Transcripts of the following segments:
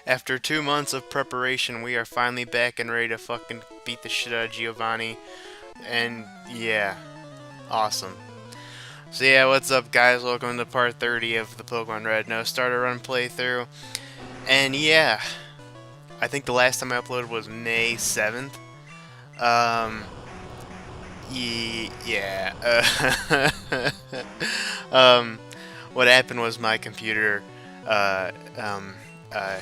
After 2 months of preparation, we are finally back and ready to fucking beat the shit out of Giovanni. And yeah, awesome. So yeah, what's up guys? Welcome to part 30 of the Pokemon Red No Starter Run playthrough. And yeah, I think the last time I uploaded was May 7th. Um, yeah. um, what happened was my computer, uh, um, uh,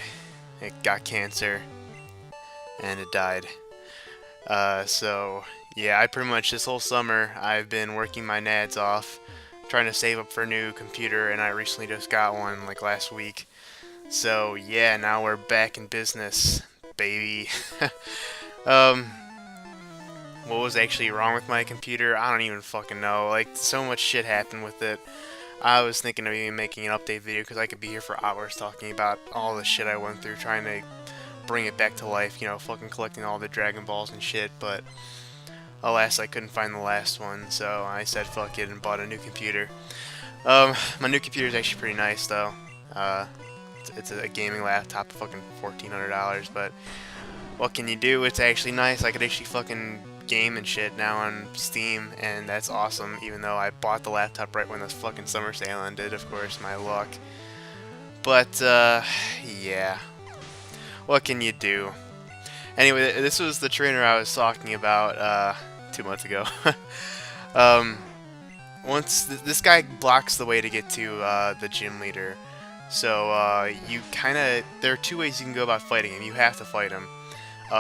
it got cancer and it died. So yeah, I pretty much this whole summer I've been working my nads off, trying to save up for a new computer, and I recently just got one like last week. So yeah, now we're back in business, baby. um, what was actually wrong with my computer? I don't even fucking know. Like so much shit happened with it. I was thinking of even making an update video because I could be here for hours talking about all the shit I went through trying to bring it back to life, you know, fucking collecting all the Dragon Balls and shit, but alas, I couldn't find the last one, so I said fuck it and bought a new computer. My new computer is actually pretty nice, though. Uh, it's a gaming laptop, fucking $1,400, but what can you do? It's actually nice. I could actually fucking game and shit now on Steam, and that's awesome, even though I bought the laptop right when the fucking summer sale ended, of course, my luck. But, yeah. What can you do? Anyway, this was the trainer I was talking about 2 months ago. um, once this guy blocks the way to get to the gym leader, so you kind of there are two ways you can go about fighting him. You have to fight him.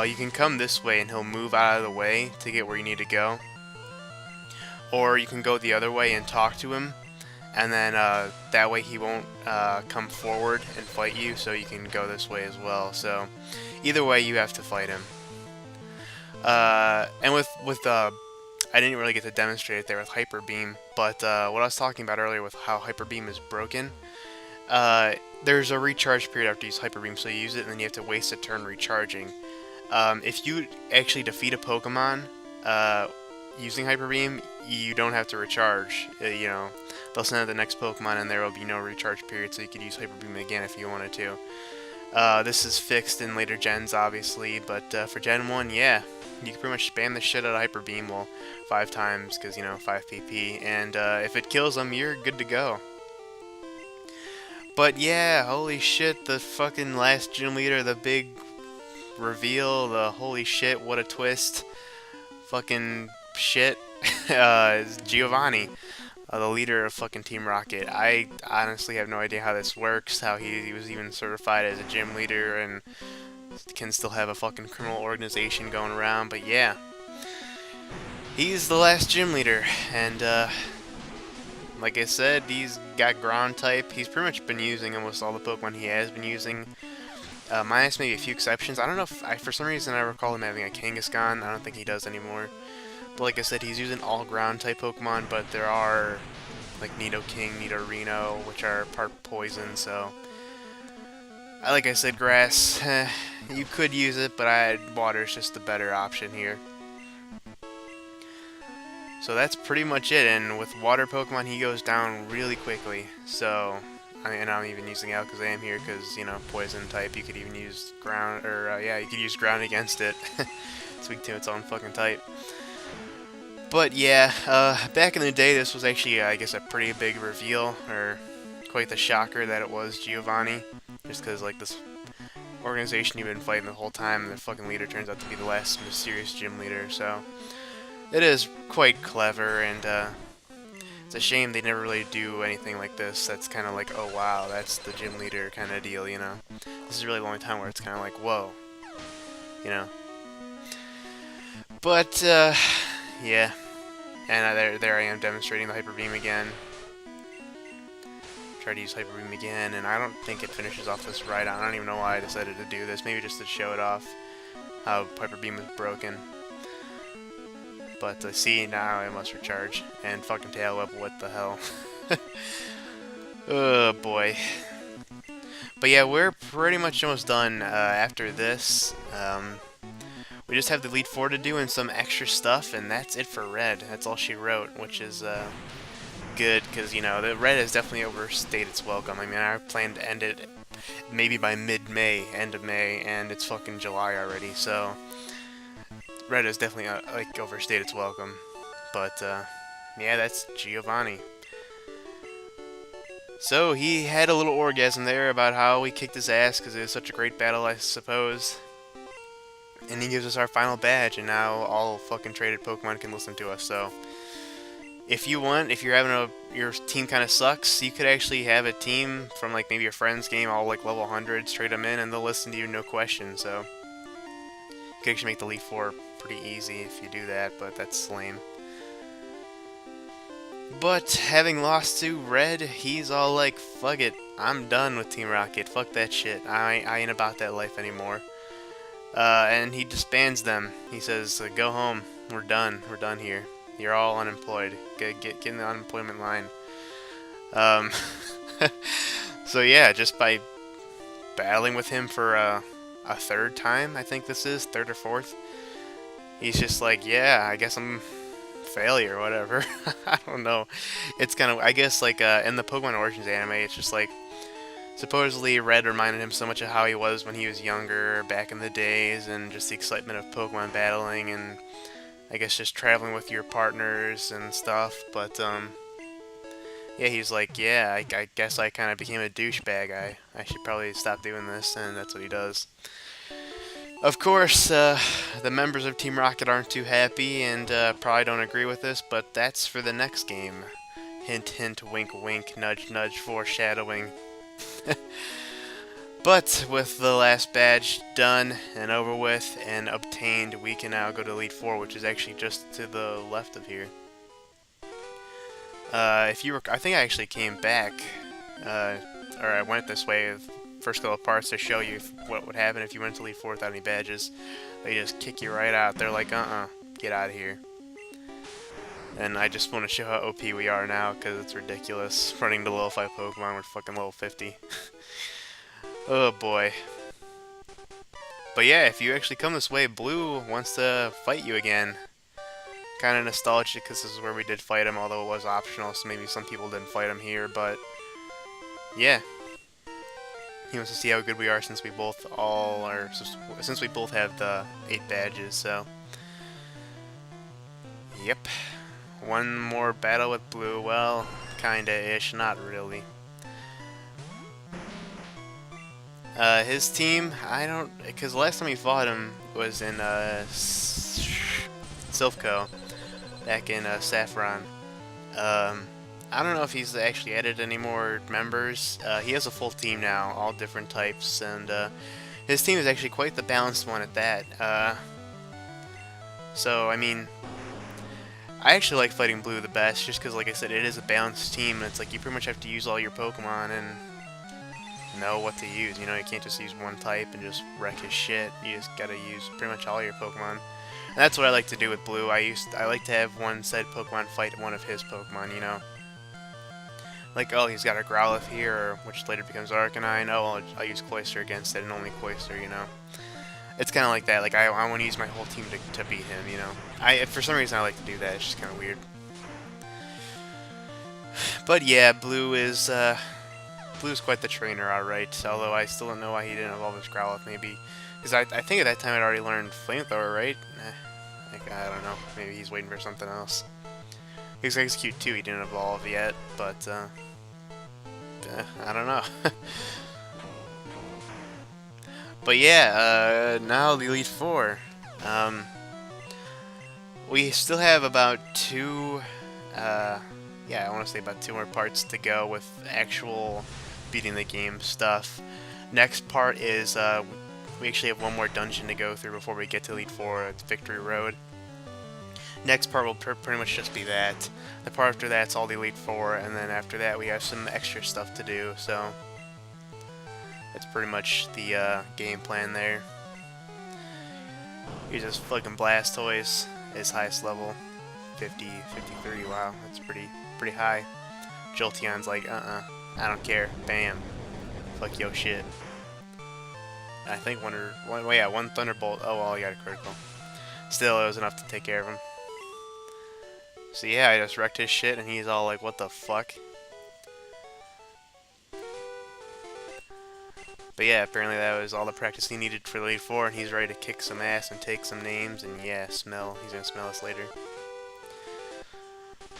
You can come this way and he'll move out of the way to get where you need to go, or you can go the other way and talk to him, and then that way he won't come forward and fight you, so you can go this way as well. So either way, you have to fight him. And with I didn't really get to demonstrate it there with Hyper Beam, but what I was talking about earlier with how Hyper Beam is broken, there's a recharge period after you use Hyper Beam, so you use it and then you have to waste a turn recharging. If you actually defeat a Pokemon using Hyper Beam, you don't have to recharge. You know, they'll send out the next Pokemon and there will be no recharge period, so you could use Hyper Beam again if you wanted to. This is fixed in later gens, obviously, but for Gen 1, yeah, you can pretty much spam the shit out of Hyper Beam, well, 5 times, because, you know, 5 PP, and if it kills them, you're good to go. But yeah, holy shit, the fucking last gym leader, the big reveal, the holy shit, what a twist, fucking shit, is Giovanni. The leader of fucking Team Rocket. I honestly have no idea how this works, how he was even certified as a gym leader and can still have a fucking criminal organization going around, but yeah. He's the last gym leader, and like I said, he's got ground type. He's pretty much been using almost all the Pokemon he has been using. Minus maybe a few exceptions. I don't know if, for some reason I recall him having a Kangaskhan. I don't think he does anymore. But like I said, he's using all ground type Pokemon, but there are like Nidoking, Nidorino, which are part poison, so like I said, grass, you could use it, but water's just the better option here. So that's pretty much it, and with water Pokemon, he goes down really quickly, so and I'm even using Alakazam here because, you know, poison type. You could even use ground, or yeah, you could use ground against it. It's weak to its own fucking type. But yeah, back in the day, this was actually, I guess, a pretty big reveal, or quite the shocker that it was Giovanni. Just because, like, this organization you've been fighting the whole time, and the fucking leader turns out to be the last mysterious gym leader, so it is quite clever, and it's a shame they never really do anything like this. That's kind of like, oh wow, that's the gym leader kind of deal, you know? This is really the only time where it's kind of like, whoa, you know? But, yeah. And there I am demonstrating the Hyper Beam again. Try to use Hyper Beam again, and I don't think it finishes off this right. I don't even know why I decided to do this. Maybe just to show it off, how Hyper Beam is broken. But see, now I must recharge. And fucking Tail Whip, what the hell? Oh boy. But yeah, we're pretty much almost done after this. We just have the Elite Four to do and some extra stuff, and that's it for Red. That's all she wrote, which is good, because, you know, the Red has definitely overstayed its welcome. I mean, I planned to end it maybe by mid-May, end of May, and it's fucking July already, so red has definitely, like, overstayed its welcome. But, yeah, that's Giovanni. So, he had a little orgasm there about how we kicked his ass because it was such a great battle, I suppose. And he gives us our final badge, and now all fucking traded Pokemon can listen to us, so if you want, if you're having your team kind of sucks, you could actually have a team from like maybe a friend's game, all like level 100s, trade them in, and they'll listen to you, no question. So you could actually make the Elite Four pretty easy if you do that, but that's lame. But having lost to Red, he's all like, fuck it, I'm done with Team Rocket, fuck that shit, I ain't about that life anymore. And he disbands them. He says, go home, we're done here. You're all unemployed. Get in the unemployment line. Um, so yeah, just by battling with him for a third time, I think this is, third or fourth, he's just like, yeah, I guess I'm failure, whatever. I don't know. It's kind of, I guess, like, in the Pokemon Origins anime, it's just like, supposedly Red reminded him so much of how he was when he was younger, back in the days, and just the excitement of Pokemon battling, and I guess just traveling with your partners and stuff, but, yeah, he's like, yeah, I guess I kind of became a douchebag, I should probably stop doing this, and that's what he does. Of course, the members of Team Rocket aren't too happy, and probably don't agree with this, but that's for the next game. Hint, hint, wink, wink, nudge, nudge, foreshadowing. But with the last badge done and over with and obtained, we can now go to Elite Four, which is actually just to the left of here. If you were, I think I actually came back, or I went this way, first couple of parts to show you what would happen if you went to Elite Four without any badges. They just kick you right out. They're like, get out of here. And I just want to show how OP we are now, because it's ridiculous. Running to level 5 Pokemon, we're fucking level 50. Oh boy. But yeah, if you actually come this way, Blue wants to fight you again. Kind of nostalgic because this is where we did fight him, although it was optional, so maybe some people didn't fight him here, but yeah. He wants to see how good we are since we both since we both have the 8 badges, so. Yep. One more battle with Blue, well, kinda-ish, not really. His team, I don't, because last time we fought him was in, Silphco, back in, Saffron. I don't know if he's actually added any more members. He has a full team now, all different types, and, his team is actually quite the balanced one at that. So, I mean, I actually like fighting Blue the best, just because, like I said, it is a balanced team, and it's like you pretty much have to use all your Pokemon and know what to use. You know, you can't just use one type and just wreck his shit. You just gotta use pretty much all your Pokemon. And that's what I like to do with Blue. I like to have one said Pokemon fight one of his Pokemon, you know. Like, oh, he's got a Growlithe here, which later becomes Arcanine. Oh, I'll use Cloyster against it, and only Cloyster, you know. It's kind of like that. Like, I want to use my whole team to beat him, you know. For some reason, I like to do that. It's just kind of weird. But yeah, Blue's quite the trainer, alright. Although I still don't know why he didn't evolve his Growlithe, maybe. Because I think at that time I'd already learned Flamethrower, right? Like, I don't know. Maybe he's waiting for something else. He's Execute too, he didn't evolve yet, but, I don't know. But yeah, now the Elite Four. We still have about yeah, I want to say about 2 more parts to go with actual beating the game stuff. Next part is, we actually have one more dungeon to go through before we get to Elite Four. It's Victory Road. Next part will pretty much just be that. The part after that's all the Elite Four, and then after that we have some extra stuff to do, so that's pretty much the game plan there. Here's this fucking Blastoise, his highest level, 53, wow, that's pretty high. Jolteon's like, I don't care, bam, fuck yo shit. I think one Thunderbolt, oh well, he got a critical. Still, it was enough to take care of him. So yeah, I just wrecked his shit, and he's all like, what the fuck? But yeah, apparently that was all the practice he needed for Elite Four, and he's ready to kick some ass and take some names, and yeah, smell. He's gonna smell us later.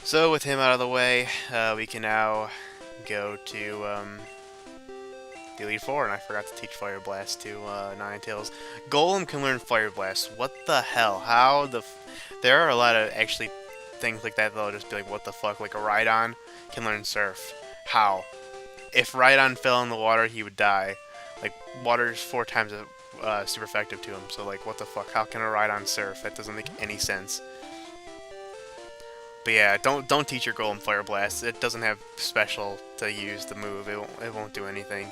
So with him out of the way, we can now go to the Elite Four, and I forgot to teach Fire Blast to Ninetales. Golem can learn Fire Blast. What the hell? How the? There are a lot of actually things like that that'll just be like, what the fuck? Like a Rhydon can learn Surf. How? If Rhydon fell in the water, he would die. Like water's 4 times super effective to him. So like, what the fuck? How can a Rhydon Surf? That doesn't make any sense. But yeah, don't teach your Golem Fire Blast. It doesn't have special to use the move. It won't do anything.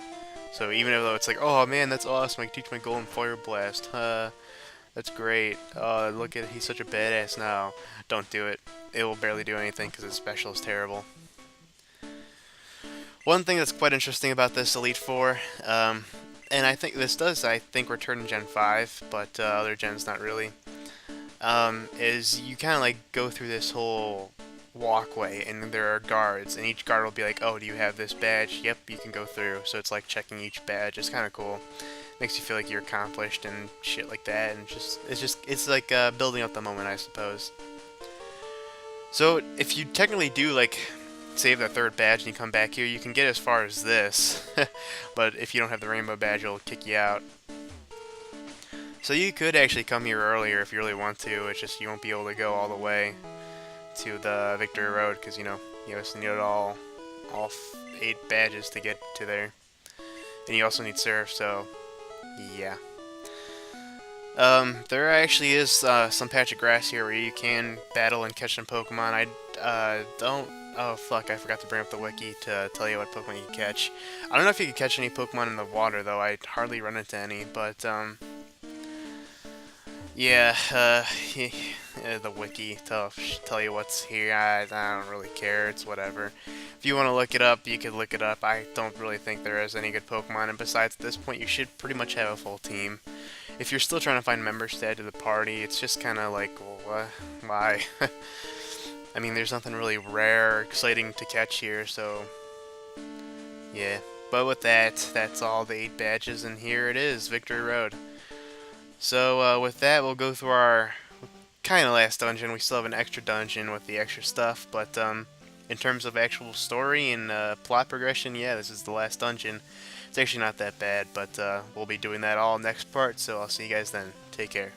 So even though it's like, oh man, that's awesome, I can teach my Golem Fire Blast. That's great. Look at it, he's such a badass now. Don't do it. It will barely do anything because its special is terrible. One thing that's quite interesting about this Elite Four, and I think this does, return in Gen 5, but other gens not really, is you kind of like go through this whole walkway, and there are guards, and each guard will be like, oh, do you have this badge? Yep, you can go through. So it's like checking each badge. It's kind of cool. Makes you feel like you're accomplished and shit like that, and it's like building up the moment, I suppose. So if you technically do like save the 3rd badge and you come back here, you can get as far as this, but if you don't have the rainbow badge, it'll kick you out. So you could actually come here earlier if you really want to. It's just you won't be able to go all the way to the Victory Road because you also need all 8 badges to get to there, and you also need Surf. So yeah, there actually is some patch of grass here where you can battle and catch some Pokemon. I don't. Oh fuck! I forgot to bring up the wiki to tell you what Pokemon you can catch. I don't know if you can catch any Pokemon in the water though. I hardly run into any, but yeah, the wiki to tell you what's here. I don't really care. It's whatever. If you want to look it up, you could look it up. I don't really think there is any good Pokemon, and besides, at this point, you should pretty much have a full team. If you're still trying to find members to add to the party, it's just kind of like, well, why? I mean, there's nothing really rare or exciting to catch here, so yeah. But with that, that's all the 8 badges, and here it is, Victory Road. So with that, we'll go through our kind of last dungeon. We still have an extra dungeon with the extra stuff, but in terms of actual story and plot progression, yeah, this is the last dungeon. It's actually not that bad, but we'll be doing that all next part, so I'll see you guys then. Take care.